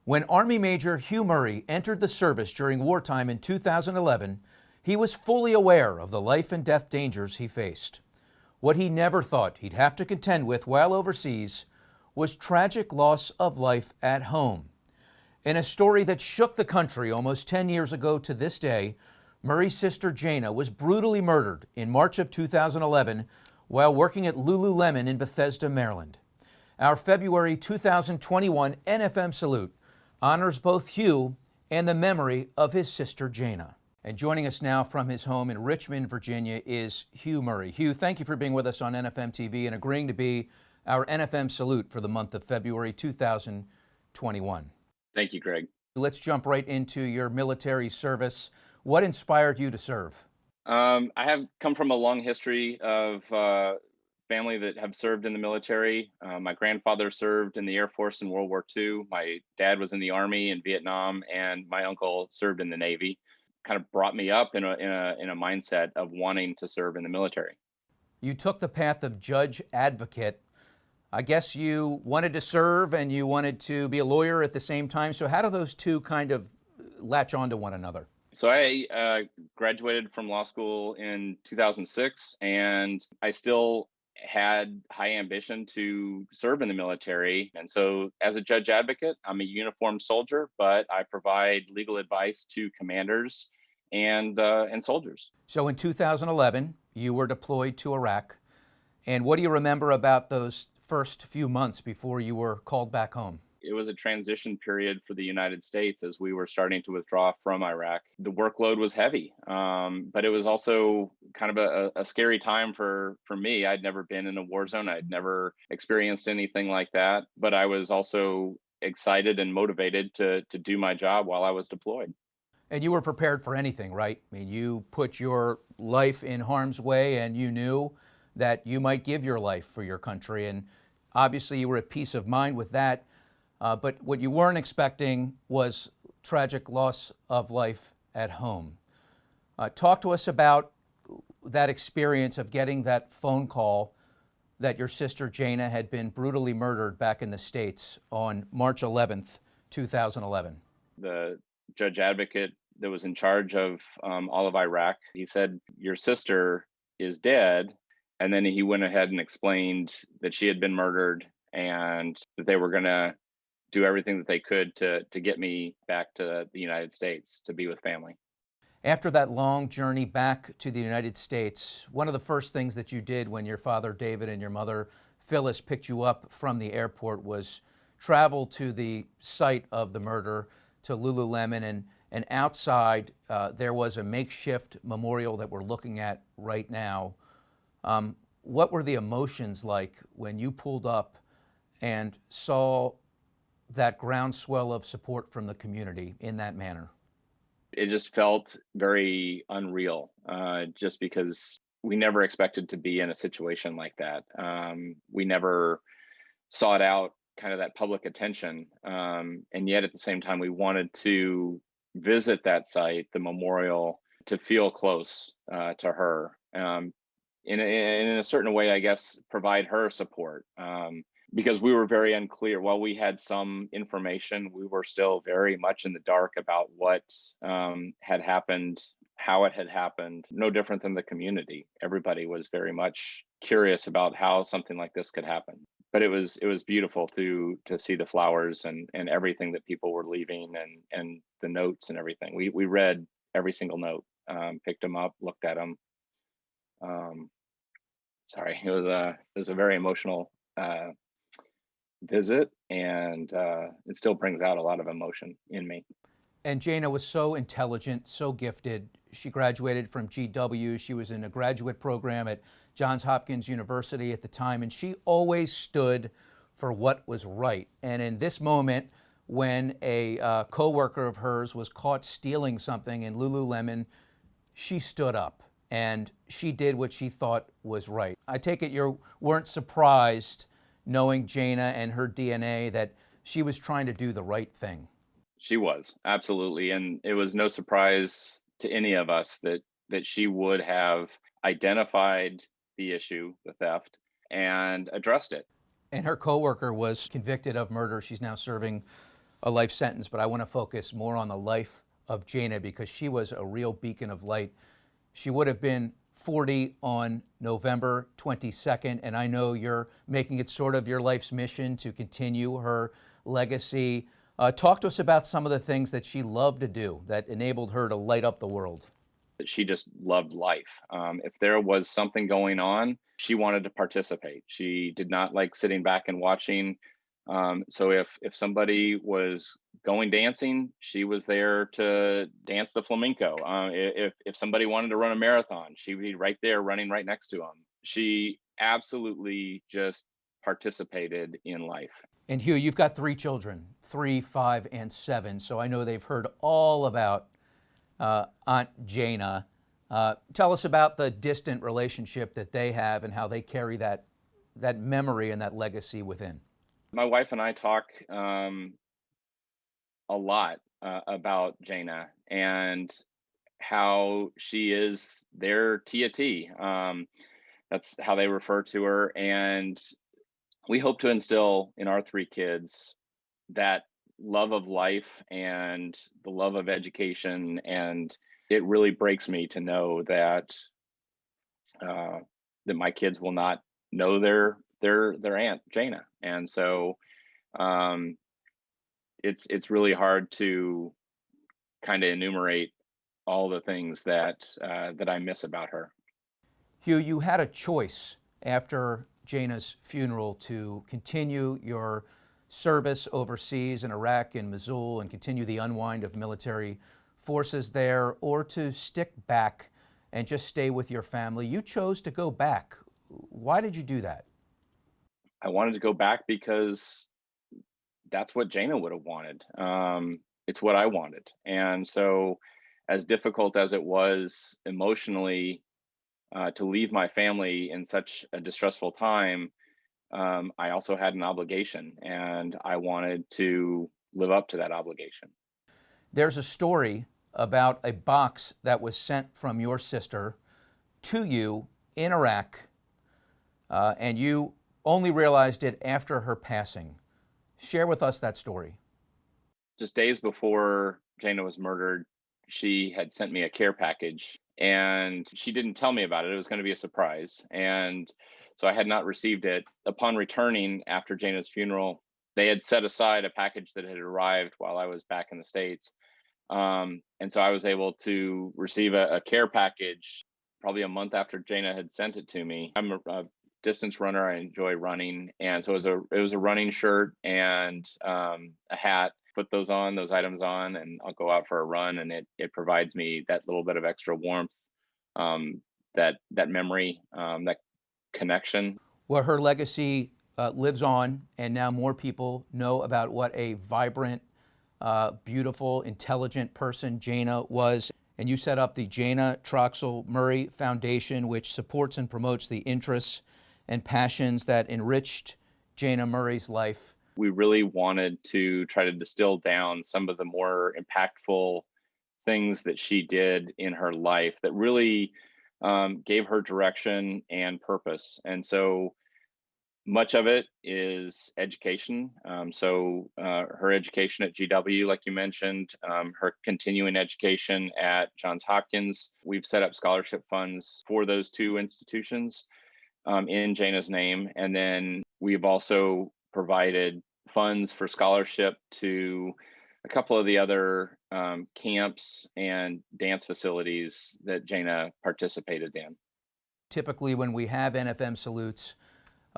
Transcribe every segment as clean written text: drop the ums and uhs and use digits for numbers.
When Army Major Hugh Murray entered the service during wartime in 2011, he was fully aware of the life and death dangers he faced. What he never thought he'd have to contend with while overseas was tragic loss of life at home. In a story that shook the country almost 10 years ago to this day, Murray's sister Jayna was brutally murdered in March of 2011 while working at Lululemon in Bethesda, Maryland. Our February 2021 NFM Salute honors both Hugh and the memory of his sister Jayna. And joining us now from his home in Richmond, Virginia is Hugh Murray. Hugh, thank you for being with us on NFM TV and agreeing to be our NFM Salute for the month of February 2021. Thank you, Greg. Let's jump right into your military service. What inspired you to serve? I have come from a long history of family that have served in the military. My grandfather served in the Air Force in World War II. My dad was in the Army in Vietnam, and my uncle served in the Navy. Kind of brought me up in a mindset of wanting to serve in the military. You took the path of judge advocate. I guess you wanted to serve and you wanted to be a lawyer at the same time. So how do those two kind of latch onto one another? So I graduated from law school in 2006, and I still had high ambition to serve in the military. And so as a judge advocate, I'm a uniformed soldier, but I provide legal advice to commanders and soldiers. So in 2011, you were deployed to Iraq. And what do you remember about those first few months before you were called back home? It was a transition period for the United States as we were starting to withdraw from Iraq. The workload was heavy, but it was also kind of a scary time for me. I'd never been in a war zone. I'd never experienced anything like that, but I was also excited and motivated to do my job while I was deployed. And you were prepared for anything, right? I mean, you put your life in harm's way and you knew that you might give your life for your country. And obviously you were at peace of mind with that. But what you weren't expecting was tragic loss of life at home. Talk to us about that experience of getting that phone call that your sister Jayna had been brutally murdered back in the States on March 11th, 2011. The judge advocate that was in charge of all of Iraq, he said, "Your sister is dead." And then he went ahead and explained that she had been murdered and that they were going to do everything that they could to get me back to the United States to be with family. After that long journey back to the United States, one of the first things that you did when your father David and your mother Phyllis picked you up from the airport was travel to the site of the murder, to Lululemon, and outside there was a makeshift memorial that we're looking at right now. What were the emotions like when you pulled up and saw that groundswell of support from the community in that manner? It just felt very unreal, just because we never expected to be in a situation like that. We never sought out kind of that public attention. And yet at the same time, we wanted to visit that site, the memorial, to feel close to her. In a certain way, I guess, provide her support. Because we were very unclear. While we had some information, we were still very much in the dark about what had happened, how it had happened. No different than the community. Everybody was very much curious about how something like this could happen. But it was beautiful to see the flowers and everything that people were leaving, and the notes and everything. We read every single note, picked them up, looked at them. It was a very emotional visit, and it still brings out a lot of emotion in me. And Jayna was so intelligent, so gifted. She graduated from GW. She was in a graduate program at Johns Hopkins University at the time, and she always stood for what was right. And in this moment, when a coworker of hers was caught stealing something in Lululemon, she stood up and she did what she thought was right. I take it you weren't surprised, knowing Jayna and her DNA, that she was trying to do the right thing. She was, absolutely. And it was no surprise to any of us that she would have identified the issue, the theft, and addressed it. And her coworker was convicted of murder. She's now serving a life sentence, but I want to focus more on the life of Jayna because she was a real beacon of light. She would have been 40 on November 22nd, and I know you're making it sort of your life's mission to continue her legacy. Talk to us about some of the things that she loved to do that enabled her to light up the world. She just loved life. If there was something going on, she wanted to participate. She did not like sitting back and watching. So if somebody was going dancing, she was there to dance the flamenco. If somebody wanted to run a marathon, she would be right there running right next to them. She absolutely just participated in life. And Hugh, you've got 3 children, 3, 5, and 7. So I know they've heard all about Aunt Jayna. Tell us about the distant relationship that they have and how they carry that memory and that legacy within. My wife and I talk a lot about Jayna and how she is their Tia T. That's how they refer to her. And we hope to instill in our 3 kids that love of life and the love of education. And it really breaks me to know that that my kids will not know their Aunt Jayna. And so it's really hard to kind of enumerate all the things that that I miss about her. Hugh, you had a choice after Jayna's funeral to continue your service overseas in Iraq and Mosul and continue the unwind of military forces there, or to stick back and just stay with your family. You chose to go back. Why did you do that? I wanted to go back because that's what Jayna would have wanted. It's what I wanted. And so, as difficult as it was emotionally to leave my family in such a distressful time, I also had an obligation, and I wanted to live up to that obligation. There's a story about a box that was sent from your sister to you in Iraq, and you only realized it after her passing. Share with us that story. Just days before Jayna was murdered, she had sent me a care package, and she didn't tell me about it. It was going to be a surprise. And so I had not received it. Upon returning after Jayna's funeral, they had set aside a package that had arrived while I was back in the States. And so I was able to receive a care package probably a month after Jayna had sent it to me. I'm a distance runner. I enjoy running. And so it was a running shirt and a hat. Put those items on, and I'll go out for a run, and it provides me that little bit of extra warmth, that memory, that connection. Well, her legacy lives on, and now more people know about what a vibrant, beautiful, intelligent person Jayna was. And you set up the Jayna Troxell Murray Foundation, which supports and promotes the interests and passions that enriched Jayna Murray's life. We really wanted to try to distill down some of the more impactful things that she did in her life that really gave her direction and purpose. And so much of it is education. Her education at GW, like you mentioned, her continuing education at Johns Hopkins. We've set up scholarship funds for those 2 institutions in Jayna's name. And then we've also provided funds for scholarship to a couple of the other camps and dance facilities that Jayna participated in. Typically, when we have NFM salutes,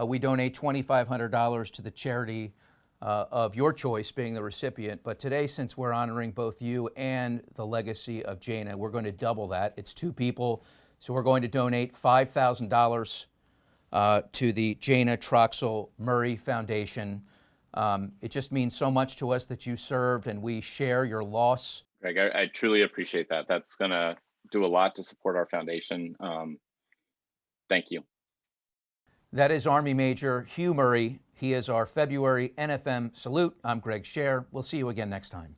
we donate $2,500 to the charity of your choice, being the recipient. But today, since we're honoring both you and the legacy of Jayna, we're going to double that. It's 2 people, so we're going to donate $5,000 to the Jayna Troxell Murray Foundation. It just means so much to us that you served, and we share your loss. Greg, I truly appreciate that. That's going to do a lot to support our foundation. Thank you. That is Army Major Hugh Murray. He is our February NFM Salute. I'm Greg Scher. We'll see you again next time.